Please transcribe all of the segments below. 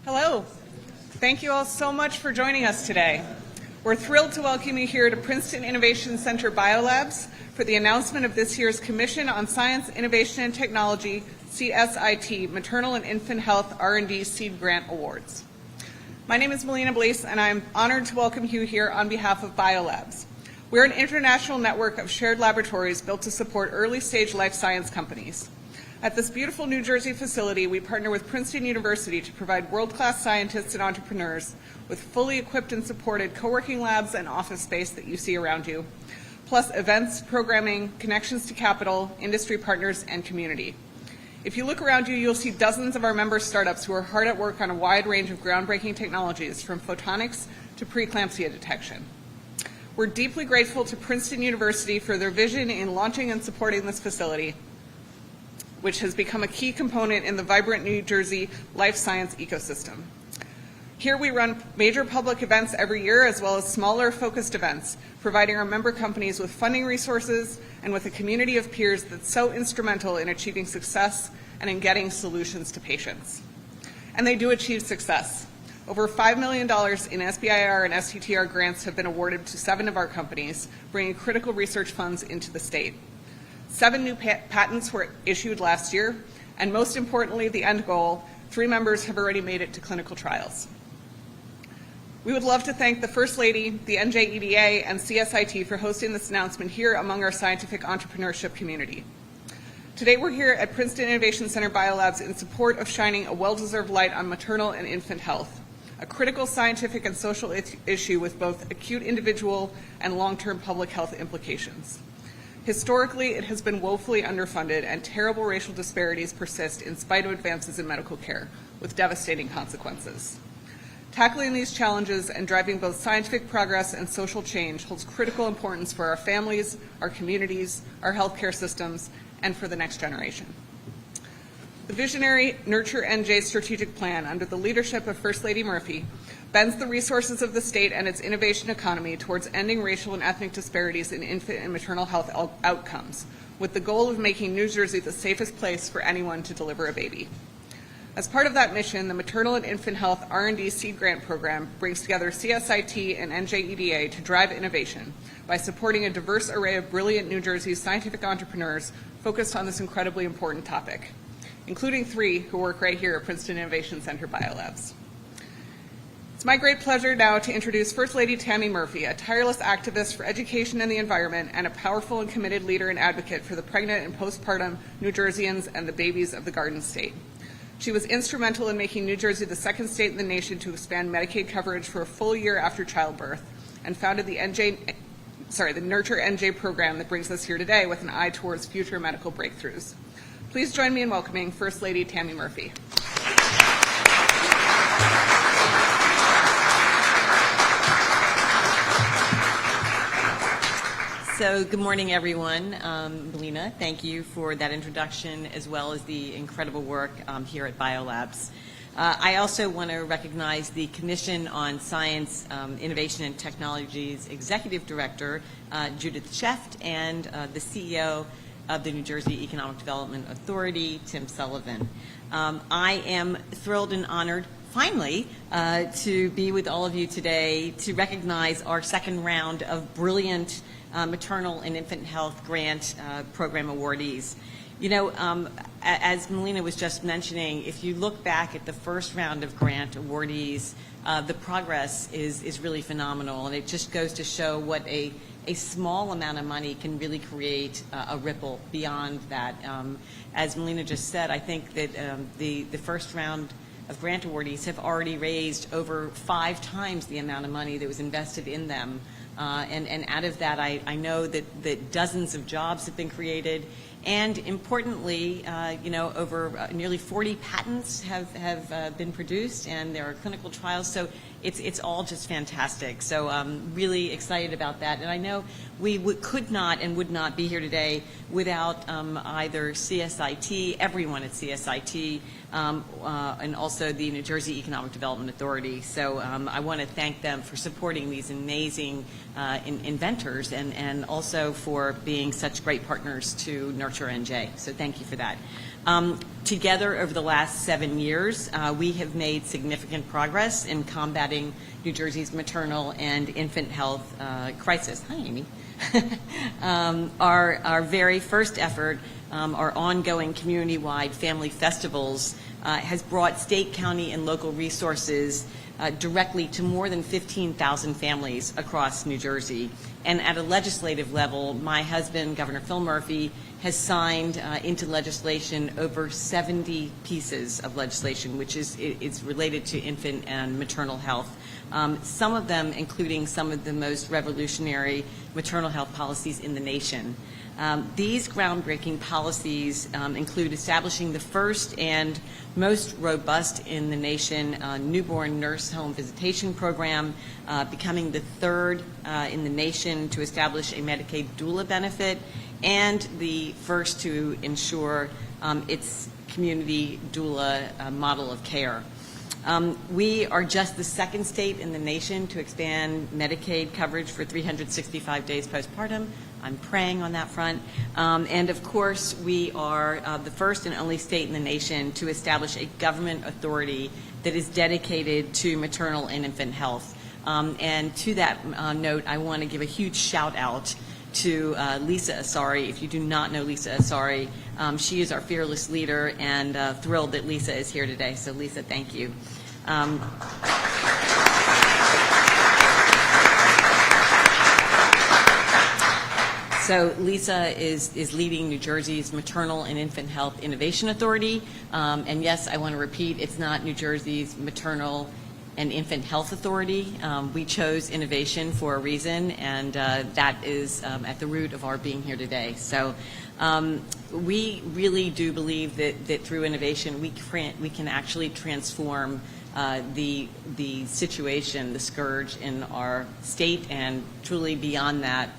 Hello. Thank you all so much for joining us today. We're thrilled to welcome you here to Princeton Innovation Center Biolabs for the announcement of this year's Commission on Science, Innovation, and Technology, CSIT, Maternal and Infant Health R&D Seed Grant Awards. My name is Melina Blees, and I'm honored to welcome you here on behalf of Biolabs. We're an international network of shared laboratories built to support early-stage life science companies. At this beautiful New Jersey facility, we partner with Princeton University to provide world-class scientists and entrepreneurs with fully equipped and supported co-working labs and office space that you see around you, plus events, programming, connections to capital, industry partners, and community. If you look around you, you'll see dozens of our member startups who are hard at work on a wide range of groundbreaking technologies, from photonics to preeclampsia detection. We're deeply grateful to Princeton University for their vision in launching and supporting this facility, which has become a key component in the vibrant New Jersey life science ecosystem. Here we run major public events every year, as well as smaller focused events, providing our member companies with funding resources and with a community of peers that's so instrumental in achieving success and in getting solutions to patients. And they do achieve success. Over $5 million in SBIR and STTR grants have been awarded to 7 of our companies, bringing critical research funds into the state. 7 new patents were issued last year, and most importantly, the end goal, 3 members have already made it to clinical trials. We would love to thank the First Lady, the NJEDA, and CSIT for hosting this announcement here among our scientific entrepreneurship community. Today we're here at Princeton Innovation Center Biolabs in support of shining a well-deserved light on maternal and infant health, a critical scientific and social issue with both acute individual and long-term public health implications. Historically, it has been woefully underfunded, and terrible racial disparities persist in spite of advances in medical care, with devastating consequences. Tackling these challenges and driving both scientific progress and social change holds critical importance for our families, our communities, our healthcare systems, and for the next generation. The visionary Nurture NJ strategic plan, under the leadership of First Lady Murphy, bends the resources of the state and its innovation economy towards ending racial and ethnic disparities in infant and maternal health outcomes, with the goal of making New Jersey the safest place for anyone to deliver a baby. As part of that mission, the Maternal and Infant Health R&D Seed Grant Program brings together CSIT and NJEDA to drive innovation by supporting a diverse array of brilliant New Jersey scientific entrepreneurs focused on this incredibly important topic, including 3 who work right here at Princeton Innovation Center Biolabs. It's my great pleasure now to introduce First Lady Tammy Murphy, a tireless activist for education and the environment and a powerful and committed leader and advocate for the pregnant and postpartum New Jerseyans and the babies of the Garden State. She was instrumental in making New Jersey the 2nd state in the nation to expand Medicaid coverage for a full year after childbirth, and founded the Nurture NJ program that brings us here today with an eye towards future medical breakthroughs. Please join me in welcoming First Lady Tammy Murphy. So good morning, everyone. Melina, thank you for that introduction, as well as the incredible work here at Biolabs. I also want to recognize the Commission on Science, Innovation, and Technology's Executive Director, Judith Sheft, and the CEO of the New Jersey Economic Development Authority, Tim Sullivan. I am thrilled and honored, finally, to be with all of you today to recognize our 2nd round of brilliant maternal and infant health grant program awardees. You know, as Melina was just mentioning, if you look back at the 1st round of grant awardees, the progress is really phenomenal, and it just goes to show what a small amount of money can really create a ripple beyond that. As Melina just said, I think that the 1st round of grant awardees have already raised over 5 times the amount of money that was invested in them. And out of that, I know that dozens of jobs have been created, and importantly, you know, over nearly 40 patents have been produced, and there are clinical trials. So it's all just fantastic. So I'm really excited about that. And I know we could not and would not be here today without either CSIT, everyone at CSIT, and also the New Jersey Economic Development Authority. So I want to thank them for supporting these amazing inventors, and also for being such great partners to Nurture NJ. So thank you for that. Together, over the last 7 years, we have made significant progress in combating New Jersey's maternal and infant health crisis. Hi, Amy. Our very first effort, our ongoing community-wide family festivals, has brought state, county, and local resources directly to more than 15,000 families across New Jersey. And at a legislative level, my husband, Governor Phil Murphy, has signed into legislation over 70 pieces of legislation, which is related to infant and maternal health. Some of them including some of the most revolutionary maternal health policies in the nation. These groundbreaking policies include establishing the first and most robust in the nation newborn nurse home visitation program, becoming the third in the nation to establish a Medicaid doula benefit, and the first to ensure its community doula model of care. We are just the second state in the nation to expand Medicaid coverage for 365 days postpartum. I'm praying on that front. And of course, we are the first and only state in the nation to establish a government authority that is dedicated to maternal and infant health. And to that note, I want to give a huge shout out to Lisa Asari. If you do not know Lisa Asari, she is our fearless leader, and thrilled that Lisa is here today. So Lisa, thank you. So Lisa is leading New Jersey's Maternal and Infant Health Innovation Authority. And yes, I want to repeat, it's not New Jersey's Maternal and Infant Health Authority. We chose innovation for a reason, and that is at the root of our being here today. So we really do believe that through innovation we can actually transform the situation, the scourge in our state, and truly beyond that.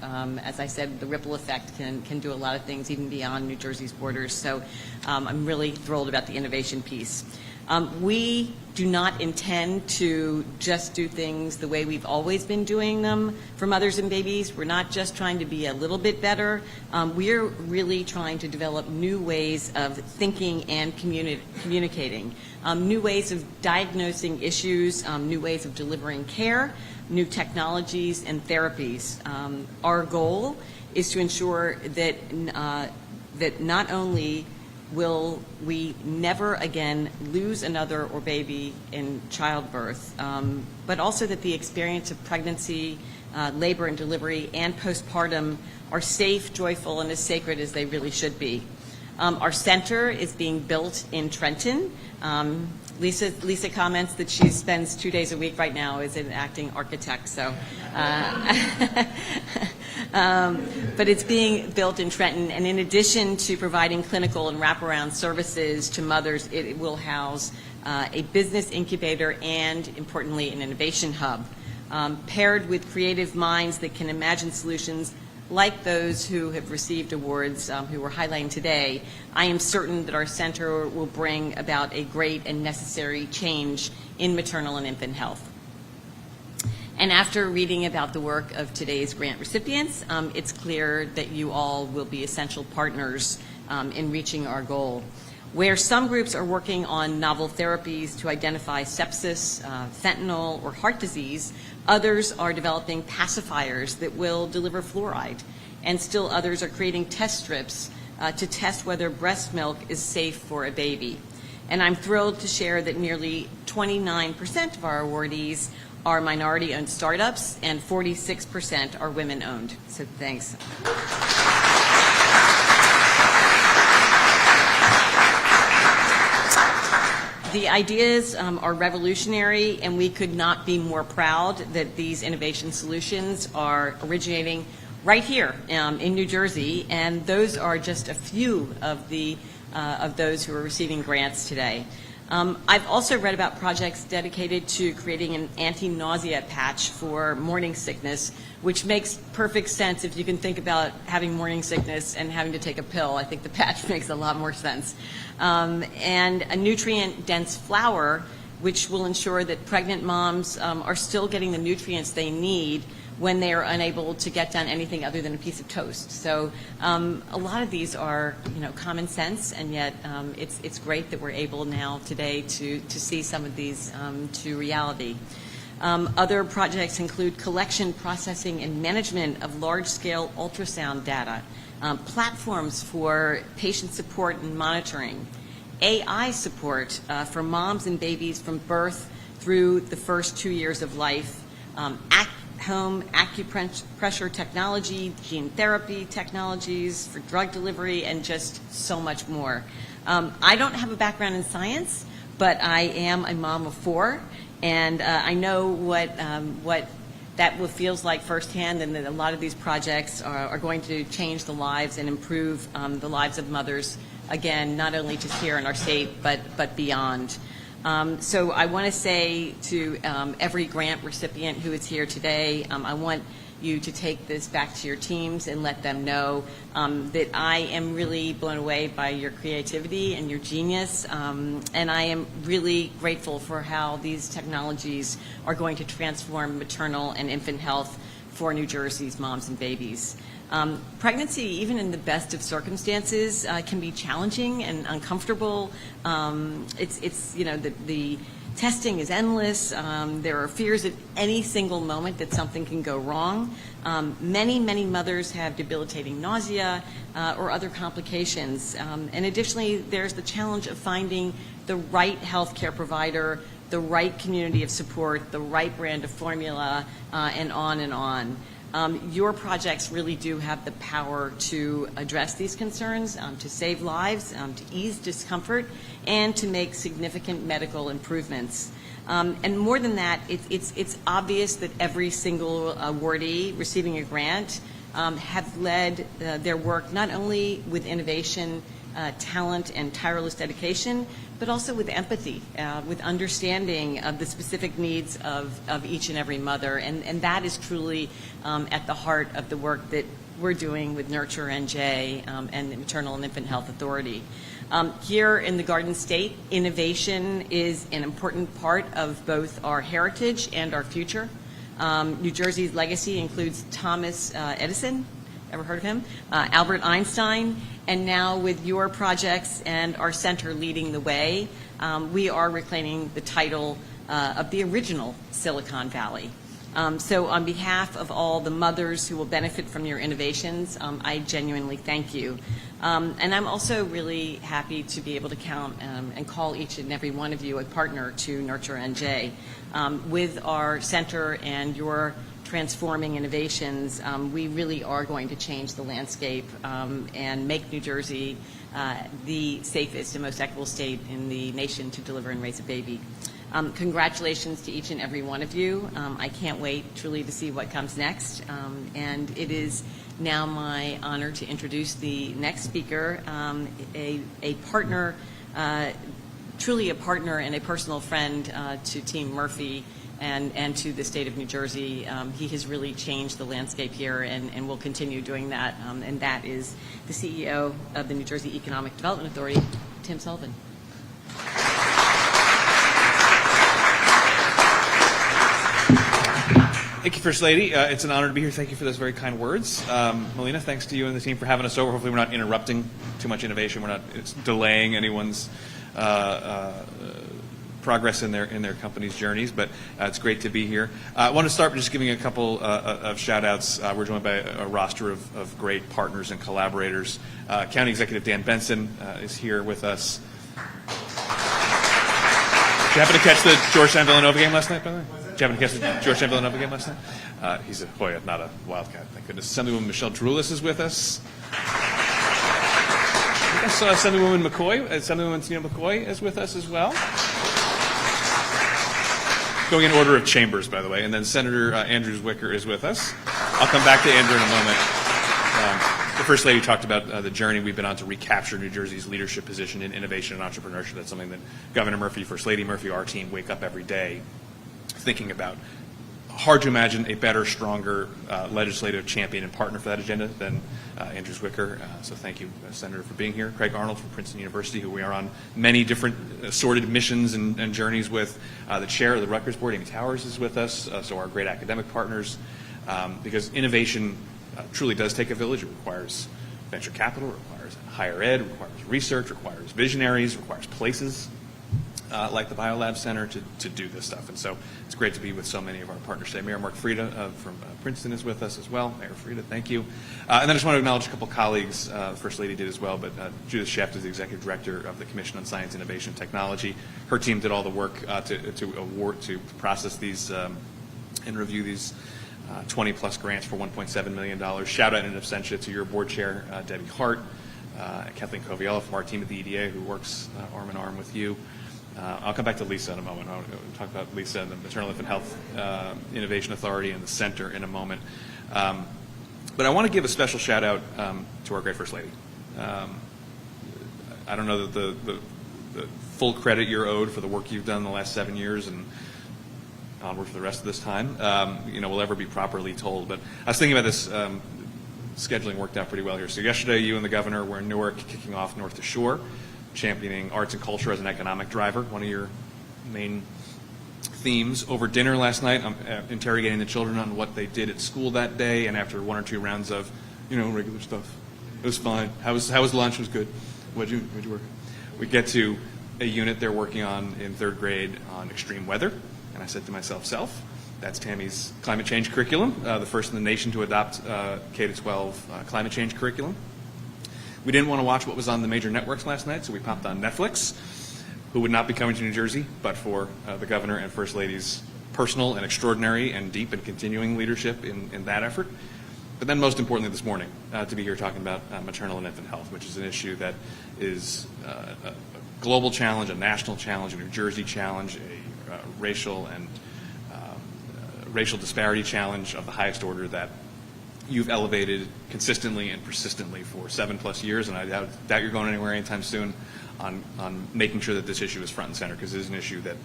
As I said, the ripple effect can do a lot of things even beyond New Jersey's borders. So I'm really thrilled about the innovation piece. We do not intend to just do things the way we've always been doing them for mothers and babies. We're not just trying to be a little bit better. We're really trying to develop new ways of thinking and communicating, new ways of diagnosing issues, new ways of delivering care, new technologies and therapies. Our goal is to ensure that that not only will we never again lose another or baby in childbirth, but also that the experience of pregnancy, labor and delivery, and postpartum are safe, joyful, and as sacred as they really should be. Our center is being built in Trenton. Lisa comments that she spends 2 days a week right now as an acting architect. So, but it's being built in Trenton, and in addition to providing clinical and wraparound services to mothers, it will house a business incubator and, importantly, an innovation hub, paired with creative minds that can imagine solutions like those who have received awards, who we're highlighting today. I am certain that our center will bring about a great and necessary change in maternal and infant health. And after reading about the work of today's grant recipients, it's clear that you all will be essential partners in reaching our goal. Where some groups are working on novel therapies to identify sepsis, fentanyl, or heart disease, others are developing pacifiers that will deliver fluoride. And still others are creating test strips to test whether breast milk is safe for a baby. And I'm thrilled to share that nearly 29% of our awardees are minority-owned startups, and 46% are women-owned. So thanks. The ideas are revolutionary, and we could not be more proud that these innovation solutions are originating right here in New Jersey, and those are just a few of those who are receiving grants today. I've also read about projects dedicated to creating an anti-nausea patch for morning sickness, which makes perfect sense if you can think about having morning sickness and having to take a pill. I think the patch makes a lot more sense. And a nutrient-dense flour, which will ensure that pregnant moms are still getting the nutrients they need when they are unable to get done anything other than a piece of toast. So a lot of these are, common sense, and yet it's great that we're able now today to see some of these to reality. Other projects include collection, processing, and management of large-scale ultrasound data, platforms for patient support and monitoring, AI support for moms and babies from birth through the first 2 years of life, at-home acupressure technology, gene therapy technologies for drug delivery, and just so much more. I don't have a background in science, but I am a mom of 4, and I know what that feels like firsthand, and that a lot of these projects are going to change the lives and improve the lives of mothers, again, not only just here in our state, but beyond. So I want to say to every grant recipient who is here today, I want you to take this back to your teams and let them know that I am really blown away by your creativity and your genius, and I am really grateful for how these technologies are going to transform maternal and infant health for New Jersey's moms and babies. Pregnancy, even in the best of circumstances, can be challenging and uncomfortable. The testing is endless. There are fears at any single moment that something can go wrong. Many mothers have debilitating nausea or other complications. And additionally, there's the challenge of finding the right healthcare provider, the right community of support, the right brand of formula, and on and on. Your projects really do have the power to address these concerns, to save lives, to ease discomfort, and to make significant medical improvements. And more than that, it's obvious that every single awardee receiving a grant have led their work not only with innovation, talent, and tireless dedication, but also with empathy, with understanding of the specific needs of each and every mother. And that is truly at the heart of the work that we're doing with Nurture NJ and the Maternal and Infant Health Authority. Here in the Garden State, innovation is an important part of both our heritage and our future. New Jersey's legacy includes Thomas Edison, ever heard of him? Albert Einstein, and now with your projects and our center leading the way, we are reclaiming the title of the original Silicon Valley. So on behalf of all the mothers who will benefit from your innovations, I genuinely thank you. And I'm also really happy to be able to count and call each and every one of you a partner to Nurture NJ. With our center and your transforming innovations, we really are going to change the landscape and make New Jersey the safest and most equitable state in the nation to deliver and raise a baby. Congratulations to each and every one of you. I can't wait truly to see what comes next. And it is now my honor to introduce the next speaker, a partner, truly a partner and a personal friend to Team Murphy and to the state of New Jersey. He has really changed the landscape here and will continue doing that. And that is the CEO of the New Jersey Economic Development Authority, Tim Sullivan. Thank you, First Lady. It's an honor to be here. Thank you for those very kind words. Melina, thanks to you and the team for having us over. Hopefully we're not interrupting too much innovation. We're not delaying anyone's progress in their company's journeys, but it's great to be here. I want to start by just giving a couple of shout-outs. We're joined by a roster of great partners and collaborators. County Executive Dan Benson is here with us. Did you happen to catch the Georgetown-Villanova game last night, by the way? Did you happen to catch the Georgetown-Villanova game last night? He's a Hoya, not a Wildcat, thank goodness. Assemblywoman Michelle Droulis is with us. I guess Assemblywoman Tina McCoy is with us as well. Going in order of chambers, by the way, and then Senator Andrew Wicker is with us. I'll come back to Andrew in a moment. The First Lady talked about the journey we've been on to recapture New Jersey's leadership position in innovation and entrepreneurship. That's something that Governor Murphy, First Lady Murphy, our team wake up every day thinking about. Hard to imagine a better, stronger legislative champion and partner for that agenda than Andrew Wicker. So thank you, Senator, for being here. Craig Arnold from Princeton University, who we are on many different assorted missions and journeys with. The chair of the Rutgers Board, Amy Towers, is with us. So our great academic partners. because innovation truly does take a village. It requires venture capital, requires higher ed, requires research, requires visionaries, requires places like the Biolab Center to do this stuff. And so it's great to be with so many of our partners today. Mayor Mark Frieda from Princeton is with us as well. Mayor Frieda, thank you. And then I just want to acknowledge a couple colleagues. The First Lady did as well, but Judith Sheft is the Executive Director of the Commission on Science, Innovation, and Technology. Her team did all the work to process these and review these 20-plus grants for $1.7 million. Shout out in absentia to your board chair, Debbie Hart, Kathleen Coviello from our team at the EDA, who works arm in arm with you. I'll come back to Lisa in a moment. I'll talk about Lisa and the Maternal Infant Health Innovation Authority and the center in a moment. But I want to give a special shout out to our great First Lady. I don't know that the full credit you're owed for the work you've done in the last 7 years and onward for the rest of this time, will ever be properly told. But I was thinking about this. Scheduling worked out pretty well here. So yesterday, you and the governor were in Newark kicking off North to Shore, championing arts and culture as an economic driver, one of your main themes. Over dinner last night, I'm interrogating the children on what they did at school that day, and after 1 or 2 rounds of, regular stuff, it was fine. How was lunch? It was good. What'd you work on? We get to a unit they're working on in 3rd grade on extreme weather, and I said to myself, that's Tammy's climate change curriculum, the first in the nation to adopt K-12 climate change curriculum. We didn't want to watch what was on the major networks last night, so we popped on Netflix, who would not be coming to New Jersey, but for the governor and First Lady's personal and extraordinary and deep and continuing leadership in that effort. But then most importantly this morning, to be here talking about maternal and infant health, which is an issue that is a global challenge, a national challenge, a New Jersey challenge, a racial disparity challenge of the highest order that you've elevated consistently and persistently for 7+ years, and I doubt you're going anywhere anytime soon on making sure that this issue is front and center, because it is an issue that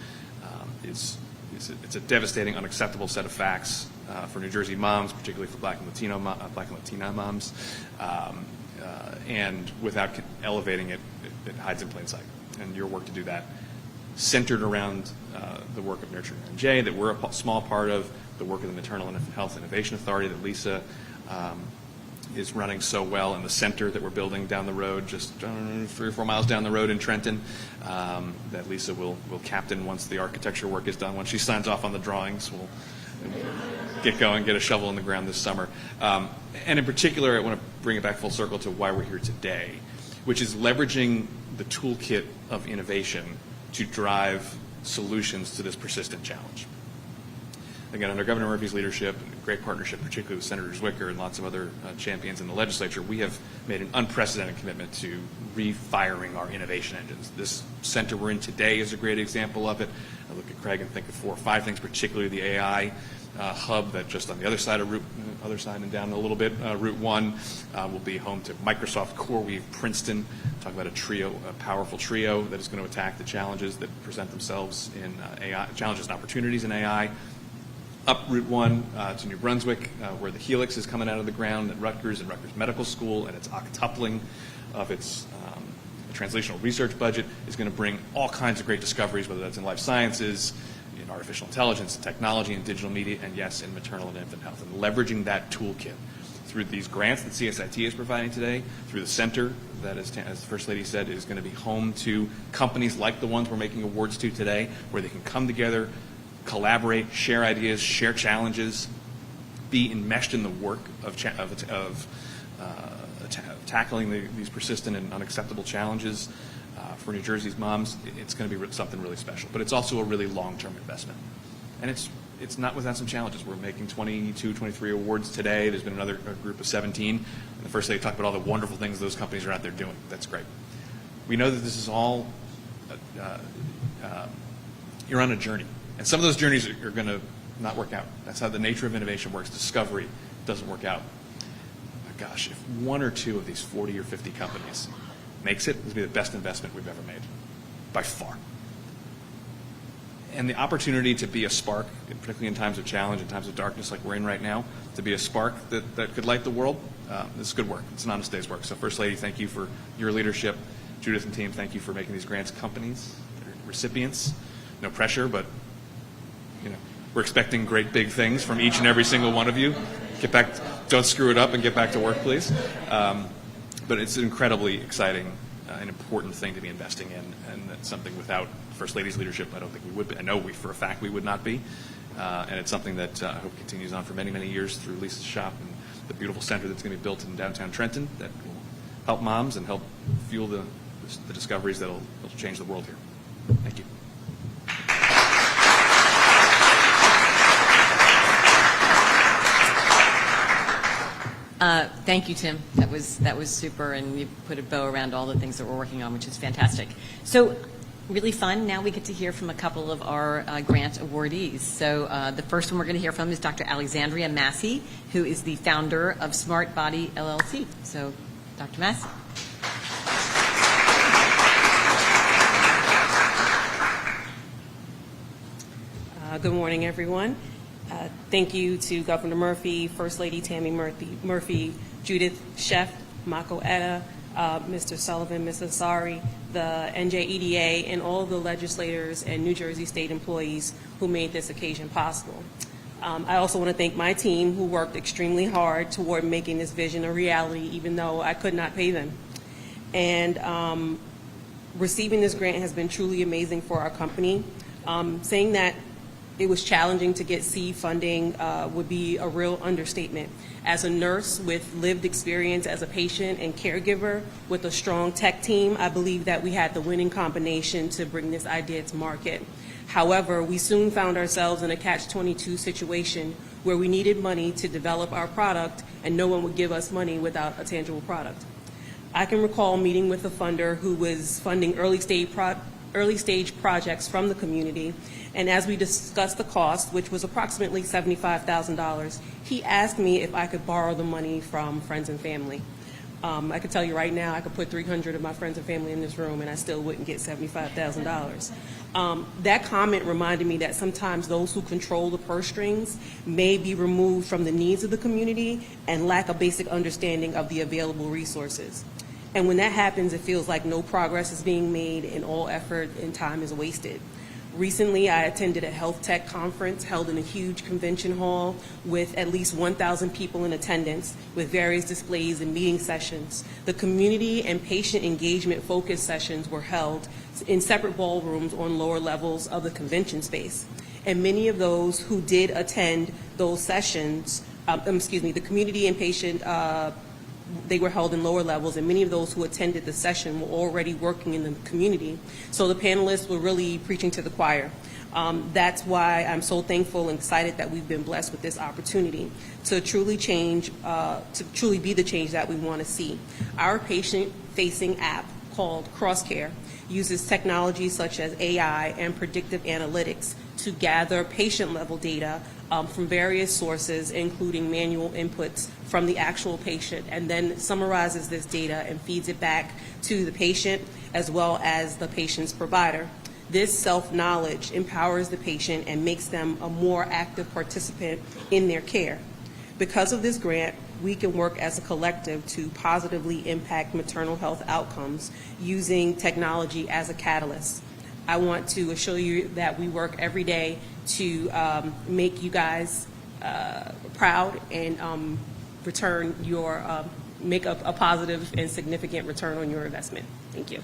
it's a devastating, unacceptable set of facts for New Jersey moms, particularly for Black and Latina moms, and without elevating it, it hides in plain sight. And your work to do that, centered around the work of Nurture NJ, that we're a small part of, the work of the Maternal and Infant Health Innovation Authority that Lisa is running so well, and the center that we're building down the road, just 3 or 4 miles down the road in Trenton, that Lisa will captain once the architecture work is done. Once she signs off on the drawings, we'll get going, get a shovel in the ground this summer. And in particular, I want to bring it back full circle to why we're here today, which is leveraging the toolkit of innovation to drive solutions to this persistent challenge. Again, under Governor Murphy's leadership, and great partnership, particularly with Senator Zwicker and lots of other champions in the legislature, we have made an unprecedented commitment to refiring our innovation engines. This center we're in today is a great example of it. I look at Craig and think of 4 or 5 things, particularly the AI hub that just on the other side and down a little bit, Route 1 will be home to Microsoft CoreWeave Princeton. Talk about a powerful trio that is going to attack the challenges that present themselves in AI, challenges and opportunities in AI. Up Route 1 to New Brunswick, where the Helix is coming out of the ground at Rutgers and Rutgers Medical School, and its octupling of its translational research budget is going to bring all kinds of great discoveries, whether that's in life sciences, in artificial intelligence, technology, and digital media, and yes, in maternal and infant health. And leveraging that toolkit through these grants that CSIT is providing today, through the center that, as the First Lady said, is going to be home to companies like the ones we're making awards to today, where they can come together, collaborate, share ideas, share challenges, be enmeshed in the work of tackling these persistent and unacceptable challenges for New Jersey's moms. It's going to be something really special. But it's also a really long-term investment. And it's not without some challenges. We're making 22, 23 awards today. There's been another group of 17. And the First Lady talked about all the wonderful things those companies are out there doing. That's great. We know that this is all, you're on a journey. And some of those journeys are going to not work out. That's how the nature of innovation works. Discovery doesn't work out. But gosh, if 1 or 2 of these 40 or 50 companies makes it, it'll be the best investment we've ever made, by far. And the opportunity to be a spark, particularly in times of challenge, in times of darkness like we're in right now, to be a spark that could light the world, this is good work. It's an honest day's work. So First Lady, thank you for your leadership. Judith and team, thank you for making these grants companies, recipients. No pressure, but We're expecting great big things from each and every single one of you. Get back, don't screw it up and get back to work, please. But it's an incredibly exciting and important thing to be investing in, and that's something without First Lady's leadership, I don't think we would be. I know for a fact we would not be. And it's something that I hope continues on for many, many years through Lisa's shop and the beautiful center that's going to be built in downtown Trenton that will help moms and help fuel the discoveries that'll change the world here. Thank you. Thank you, Tim. That was super, and you put a bow around all the things that we're working on, which is fantastic. So, really fun. Now we get to hear from a couple of our grant awardees. So, the first one we're going to hear from is Dr. Alexandria Massey, who is the founder of Smart Body LLC. So, Dr. Massey. Good morning, everyone. Thank you to Governor Murphy, First Lady Tammy Murphy, Judith Sheff, Mako Etta, Mr. Sullivan, Ms. Asari, the NJEDA, and all the legislators and New Jersey State employees who made this occasion possible. I also want to thank my team who worked extremely hard toward making this vision a reality, even though I could not pay them. And receiving this grant has been truly amazing for our company. Saying that it was challenging to get seed funding would be a real understatement. As a nurse with lived experience as a patient and caregiver with a strong tech team, I believe that we had the winning combination to bring this idea to market. However, we soon found ourselves in a catch-22 situation where we needed money to develop our product and no one would give us money without a tangible product. I can recall meeting with a funder who was funding early stage projects from the community, and as we discussed the cost, which was approximately $75,000, he asked me if I could borrow the money from friends and family. I could tell you right now, I could put 300 of my friends and family in this room and I still wouldn't get $75,000. That comment reminded me that sometimes those who control the purse strings may be removed from the needs of the community and lack a basic understanding of the available resources. And when that happens, it feels like no progress is being made and all effort and time is wasted. Recently, I attended a health tech conference held in a huge convention hall with at least 1,000 people in attendance with various displays and meeting sessions. The community and patient engagement focus sessions were held in separate ballrooms on lower levels of the convention space. And many of those who did attend those sessions, the community and patient they were held in lower levels, and many of those who attended the session were already working in the community. So the panelists were really preaching to the choir. That's why I'm so thankful and excited that we've been blessed with this opportunity to truly be the change that we want to see. Our patient-facing app called CrossCare uses technology such as AI and predictive analytics to gather patient-level data from various sources, including manual inputs from the actual patient, and then summarizes this data and feeds it back to the patient as well as the patient's provider. This self-knowledge empowers the patient and makes them a more active participant in their care. Because of this grant, we can work as a collective to positively impact maternal health outcomes using technology as a catalyst. I want to assure you that we work every day to make you guys proud and return your make a positive and significant return on your investment. Thank you.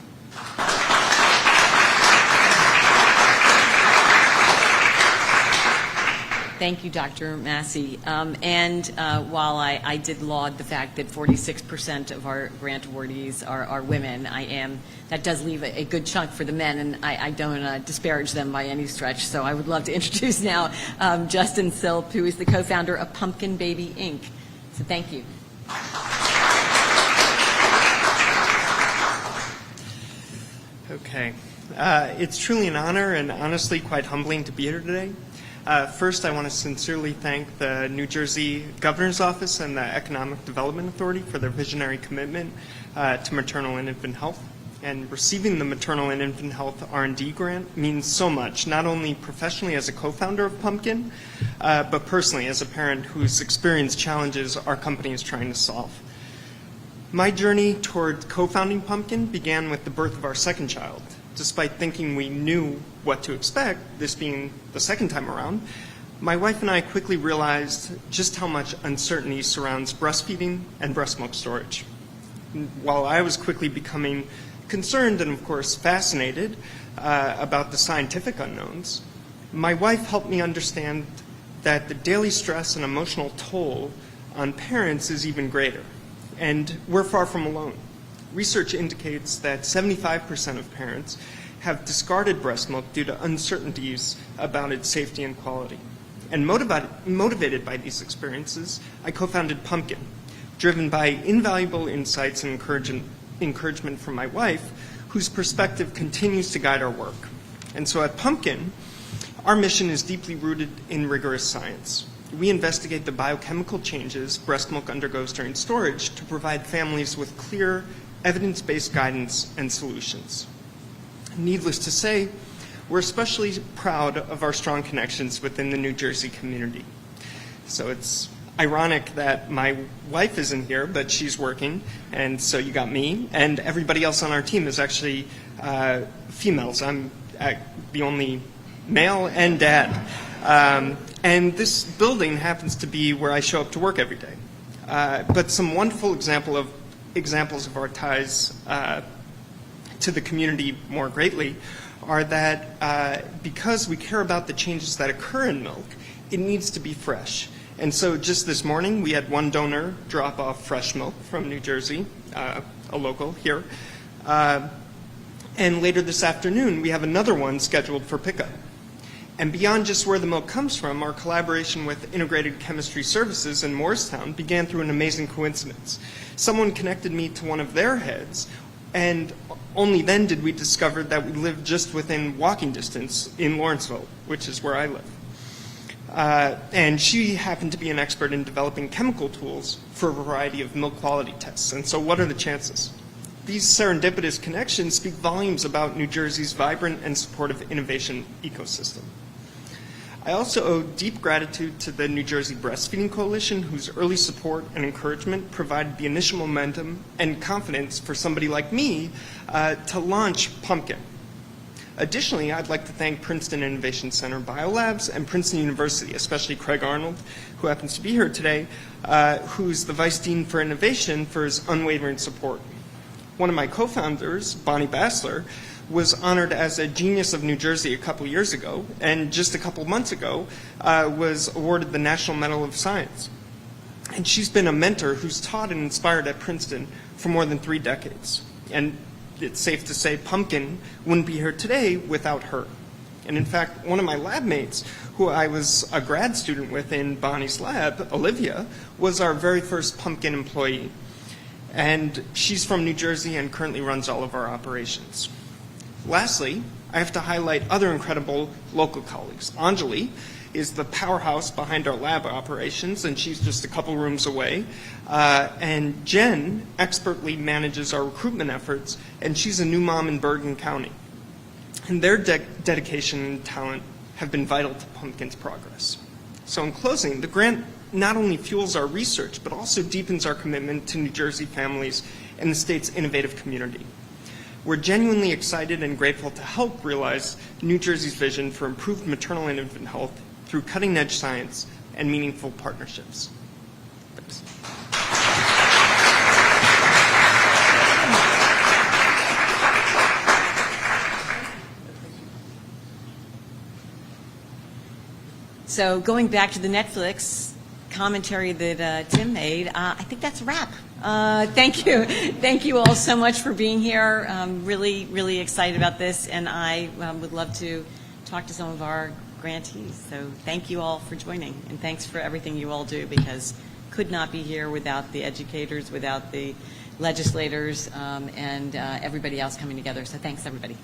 Thank you, Dr. Massey. While I did laud the fact that 46% of our grant awardees are women, that does leave a good chunk for the men, and I don't disparage them by any stretch. So I would love to introduce now Justin Silp, who is the co-founder of Pumpkin Baby Inc. So thank you. Okay. It's truly an honor and honestly quite humbling to be here today. First, I want to sincerely thank the New Jersey Governor's Office and the Economic Development Authority for their visionary commitment to maternal and infant health. And receiving the Maternal and Infant Health R&D grant means so much, not only professionally as a co-founder of Pumpkin, but personally as a parent who's experienced challenges our company is trying to solve. My journey toward co-founding Pumpkin began with the birth of our second child. Despite thinking we knew what to expect, this being the second time around, My wife and I quickly realized just how much uncertainty surrounds breastfeeding and breast milk storage. While I was quickly becoming concerned and, of course, fascinated about the scientific unknowns, my wife helped me understand that the daily stress and emotional toll on parents is even greater. And we're far from alone. Research indicates that 75% of parents have discarded breast milk due to uncertainties about its safety and quality. And motivated by these experiences, I co-founded Pumpkin, driven by invaluable insights and encouragement from my wife, whose perspective continues to guide our work. And so at Pumpkin, our mission is deeply rooted in rigorous science. We investigate the biochemical changes breast milk undergoes during storage to provide families with clear, evidence-based guidance and solutions. Needless to say, we're especially proud of our strong connections within the New Jersey community. So it's ironic that my wife isn't here, but she's working, and so you got me, and everybody else on our team is actually females. I'm the only male and dad. And this building happens to be where I show up to work every day. But some wonderful examples of our ties to the community more greatly are that because we care about the changes that occur in milk, it needs to be fresh. And so just this morning, we had one donor drop off fresh milk from New Jersey, a local here. And later this afternoon, we have another one scheduled for pickup. And beyond just where the milk comes from, our collaboration with Integrated Chemistry Services in Morristown began through an amazing coincidence. Someone connected me to one of their heads, and only then did we discover that we lived just within walking distance in Lawrenceville, which is where I live. And she happened to be an expert in developing chemical tools for a variety of milk quality tests. And so what are the chances? These serendipitous connections speak volumes about New Jersey's vibrant and supportive innovation ecosystem. I also owe deep gratitude to the New Jersey Breastfeeding Coalition, whose early support and encouragement provided the initial momentum and confidence for somebody like me to launch Pumpkin. Additionally, I'd like to thank Princeton Innovation Center Biolabs and Princeton University, especially Craig Arnold, who happens to be here today, who's the Vice Dean for Innovation, for his unwavering support. One of my co-founders, Bonnie Bassler, was honored as a Genius of New Jersey a couple years ago, and just a couple months ago was awarded the National Medal of Science. And she's been a mentor who's taught and inspired at Princeton for more than 3 decades. And it's safe to say Pumpkin wouldn't be here today without her. And in fact, one of my lab mates, who I was a grad student with in Bonnie's lab, Olivia, was our very first Pumpkin employee. And she's from New Jersey and currently runs all of our operations. Lastly, I have to highlight other incredible local colleagues. Anjali is the powerhouse behind our lab operations, and she's just a couple rooms away. And Jen expertly manages our recruitment efforts, and she's a new mom in Bergen County. And their dedication and talent have been vital to Pumpkin's progress. So in closing, the grant not only fuels our research, but also deepens our commitment to New Jersey families and the state's innovative community. We're genuinely excited and grateful to help realize New Jersey's vision for improved maternal and infant health through cutting-edge science and meaningful partnerships. Thanks. So going back to the Netflix commentary that Tim made, I think that's a wrap. Thank you. Thank you all so much for being here. Really, really excited about this, and I would love to talk to some of our grantees. So thank you all for joining, and thanks for everything you all do, because could not be here without the educators, without the legislators, and everybody else coming together. So thanks, everybody.